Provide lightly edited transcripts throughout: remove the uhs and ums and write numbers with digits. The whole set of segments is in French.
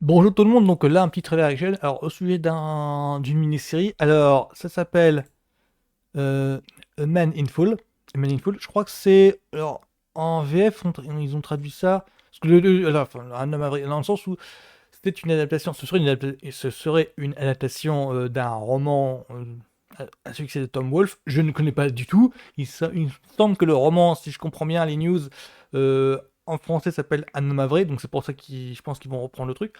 Bonjour tout le monde, donc là un petit trailer action. Alors au sujet d'une mini-série, alors ça s'appelle A Man in Full. A Man in Full, je crois que c'est alors en VF ils ont traduit ça parce que alors, enfin, un homme avril dans le sens où c'était une adaptation, ce serait une adaptation d'un roman à succès de Tom Wolfe. Je ne connais pas du tout. Il me semble que le roman, si je comprends bien les news, en français s'appelle Un homme avril, donc c'est pour ça que je pense qu'ils vont reprendre le truc.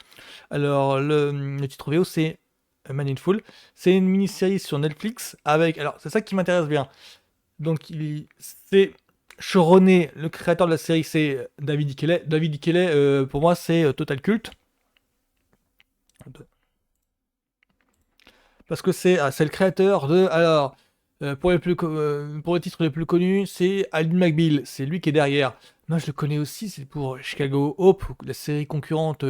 Alors, le titre VO, c'est A Man in Full. C'est une mini-série sur Netflix avec. Alors, c'est ça qui m'intéresse bien. Donc, c'est showrunné, le créateur de la série, c'est David Ickeley. David Ickeley, pour moi, c'est Total Cult. Parce que c'est le créateur de. Alors, pour les titres les plus connus, c'est Alan McBeal. C'est lui qui est derrière. Moi, je le connais aussi, c'est pour Chicago Hope, la série concurrente,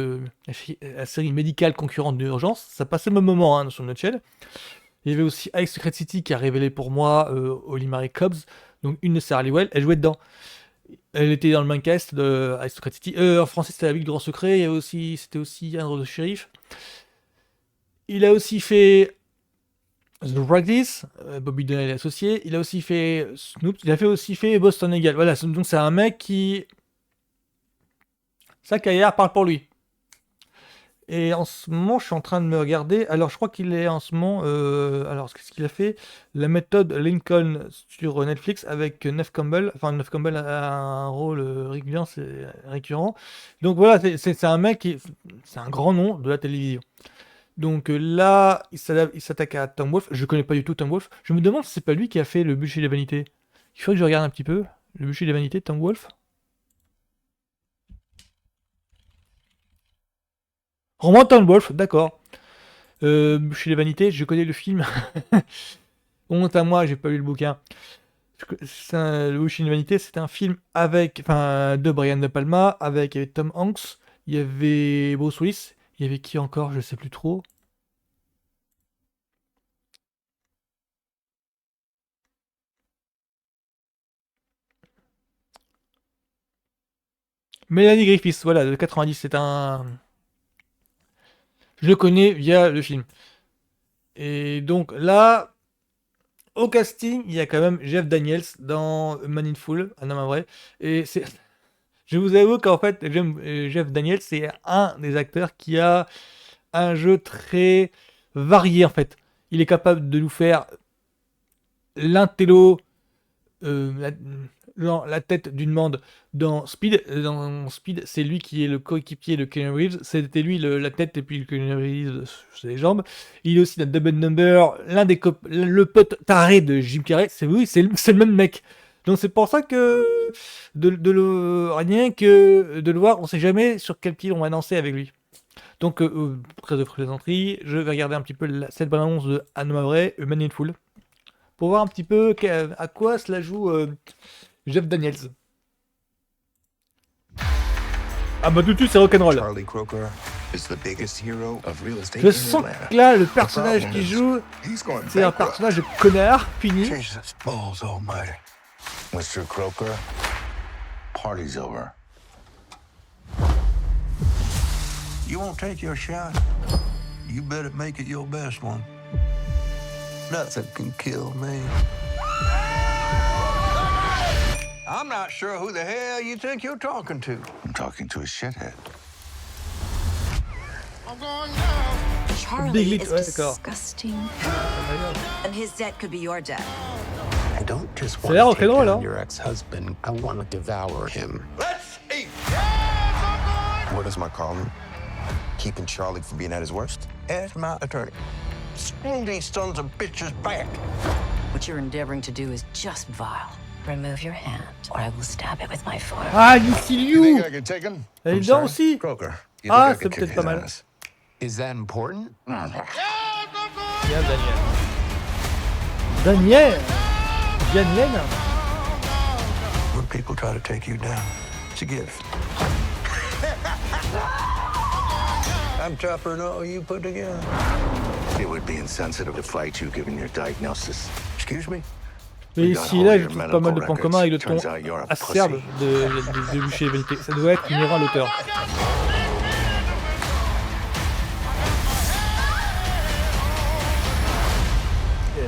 la série médicale concurrente d'Urgence. Ça passait au même moment sur notre chaîne. Il y avait aussi High Secret City qui a révélé pour moi Holly Marie Cobbs, donc une de Sarah Halliwell. Elle jouait dedans. Elle était dans le main cast de High Secret City. En français, c'était La Vie de Grand Secret. C'était aussi un rôle de shérif. Il a aussi fait The Practice, Bobby Donnell est associé. Il a aussi fait Snoop. Il a aussi fait Boston Legal. Voilà, donc c'est un mec qui. Sa carrière parle pour lui. Et en ce moment, je suis en train de me regarder. Alors, je crois qu'il est en ce moment. Alors, qu'est-ce qu'il a fait? La méthode Lincoln sur Netflix avec Neve Campbell. Enfin, Neve Campbell a un rôle régulier, c'est récurrent. Donc voilà, c'est un mec qui. C'est un grand nom de la télévision. Donc là, il s'attaque à Tom Wolfe. Je connais pas du tout Tom Wolfe. Je me demande si c'est pas lui qui a fait Le Bûcher des Vanités. Il faudrait que je regarde un petit peu. Le Bûcher des Vanités, Tom Wolfe. Roman Tom Wolfe, d'accord. Bûcher des Vanités, je connais le film. Honte à moi, j'ai pas lu le bouquin. Le Bûcher des Vanités, c'est un film de Brian De Palma, avec il y avait Tom Hanks, il y avait Bruce Willis, il y avait qui encore, je sais plus trop. Melanie Griffiths, voilà, de 90, c'est un. Je le connais via le film. Et donc là, au casting, il y a quand même Jeff Daniels dans Man in Full, un homme à vrai. Et c'est. Je vous avoue qu'en fait, Jeff Daniels, c'est un des acteurs qui a un jeu très varié en fait. Il est capable de nous faire l'intello, euh, la tête d'une bande dans Speed. Dans Speed, c'est lui qui est le coéquipier de Keanu Reeves. C'était lui la tête et puis Keanu Reeves sur les jambes. Il est aussi dans Double Number, le pote taré de Jim Carrey. C'est oui, c'est le même mec. Donc c'est pour ça que rien que de le voir, on sait jamais sur quel pied on va danser avec lui. Donc, très de plaisanterie, je vais regarder un petit peu cette bande-annonce de Anne Mavray, Man in Full, pour voir un petit peu à quoi cela joue Jeff Daniels. Ah bah tout de suite c'est rock'n'roll. Charlie Croker is the biggest hero of real estate Je in sens Atlanta. que là, le personnage qui joue, He's going c'est un bankrupt. personnage de connard, fini. Jesus balls almighty. Mr. Croker, party's over. You won't take your shot. You better make it your best one. Nothing can kill me. I'm not sure who the hell you think you're talking to. I'm talking to a shithead. Charlie Big is Lit, ouais, d'accord. disgusting. And his debt could be your debt. I don't just Ça a l'air want to take rock'n'roll, down hein. your ex-husband. I want to devour him. Let's eat. What is my calling? Keeping Charlie from being at his worst? Ask my attorney. Swing these sons of bitches back. What you're endeavoring to do is just vile. Remove your hand, or I will stab it with my fork. Ah, Lucy You Liu. think I can take him? Elle est I'm dedans sorry? aussi. Croker. You Ah, think I c'est could peut-être kick pas his mal. ass? Is that important? Bien Daniel. Daniel. Daniel. When people try to take you down, it's a gift. I'm tougher than all you put together. It would be insensitive to fight you given your diagnosis. Excuse me? Mais ici, là, je trouve pas mal de points communs avec le ton acerbe de Bûcher des Vanités. Ça doit être numéro à l'auteur.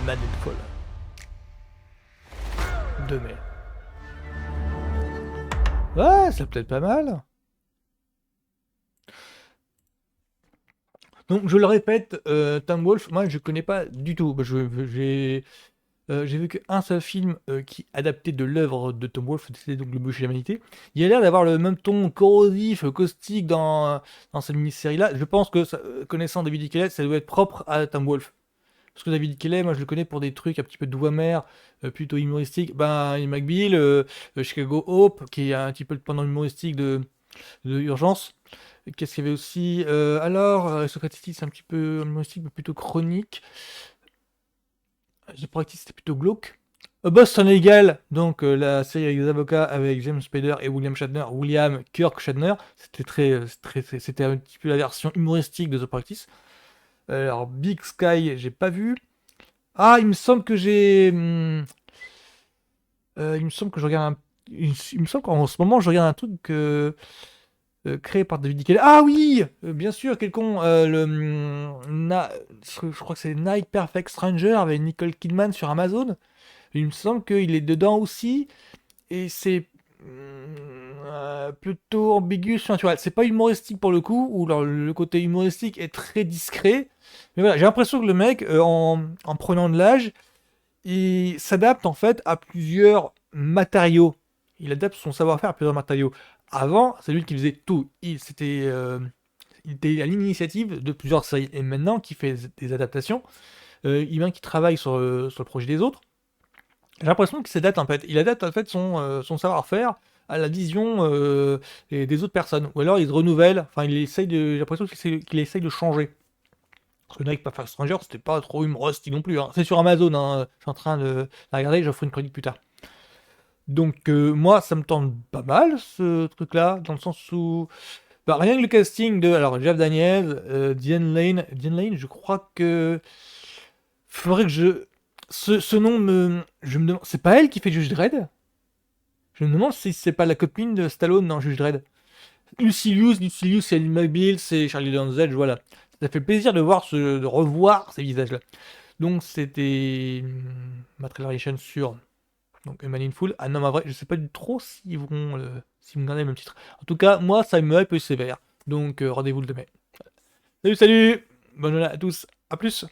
Man in Fall. 2 mai. Ouais, ça peut être pas mal. Donc, je le répète, Tom Wolfe, moi, je connais pas du tout. Bah, j'ai vu qu'un seul film qui adaptait de l'œuvre de Tom Wolfe, c'était donc Le Bûcher de l'Humanité. Il a l'air d'avoir le même ton corrosif, caustique dans cette mini-série-là. Je pense que, connaissant David Kelly, ça doit être propre à Tom Wolfe. Parce que David Kelly, moi je le connais pour des trucs un petit peu de voix mère, plutôt humoristiques. Ben, McBeal, Chicago Hope, qui est un petit peu le pendant humoristique de Urgence. Qu'est-ce qu'il y avait aussi Socrates, c'est un petit peu humoristique, mais plutôt chronique. The Practice, c'était plutôt glauque. Boston Legal, donc la série avec des avocats avec James Spader et William Kirk Shatner. C'était un petit peu la version humoristique de The Practice. Alors, Big Sky, j'ai pas vu. Ah, il me semble que il me semble que je regarde il me semble qu'en ce moment, je regarde un truc créé par David Kelly. Ah oui, bien sûr, quel con. Je crois que c'est Night Perfect Stranger avec Nicole Kidman sur Amazon. Il me semble qu'il est dedans aussi. Et c'est plutôt ambigu surnaturel. C'est pas humoristique pour le coup, où le côté humoristique est très discret. Mais voilà, j'ai l'impression que le mec, en prenant de l'âge, il s'adapte en fait à plusieurs matériaux. Il adapte son savoir-faire à plusieurs matériaux. Avant, c'est lui qui faisait tout. Il était à l'initiative de plusieurs séries. Et maintenant, qui fait des adaptations, qui travaille sur le projet des autres. J'ai l'impression qu'il s'adapte en fait. Il adapte en fait son savoir-faire à la vision des autres personnes. Ou alors il se renouvelle. Enfin, j'ai l'impression qu'il essaye de changer. Parce que Night Perfect Stranger, c'était pas trop humoristique non plus. Hein. C'est sur Amazon. Hein. Je suis en train de la regarder. Je ferai une chronique plus tard. Donc moi, ça me tente pas mal ce truc-là, dans le sens où bah, rien que le casting de alors Jeff Daniels, Diane Lane, je crois que faudrait que ce nom je me demande, c'est pas elle qui fait Judge Dredd? Je me demande si c'est pas la copine de Stallone dans Judge Dredd. Lucilius, c'est Ally McBeal, c'est Charlie Edge, voilà. Ça fait plaisir de revoir ces visages-là. Donc c'était ma traileration sur donc Man in Full. Ah non, mais vrai, je sais pas du trop s'ils vont garder le même titre. En tout cas, moi, ça me hype sévère. Donc rendez-vous le 2 mai. Salut, salut! Bonne journée à tous, à plus!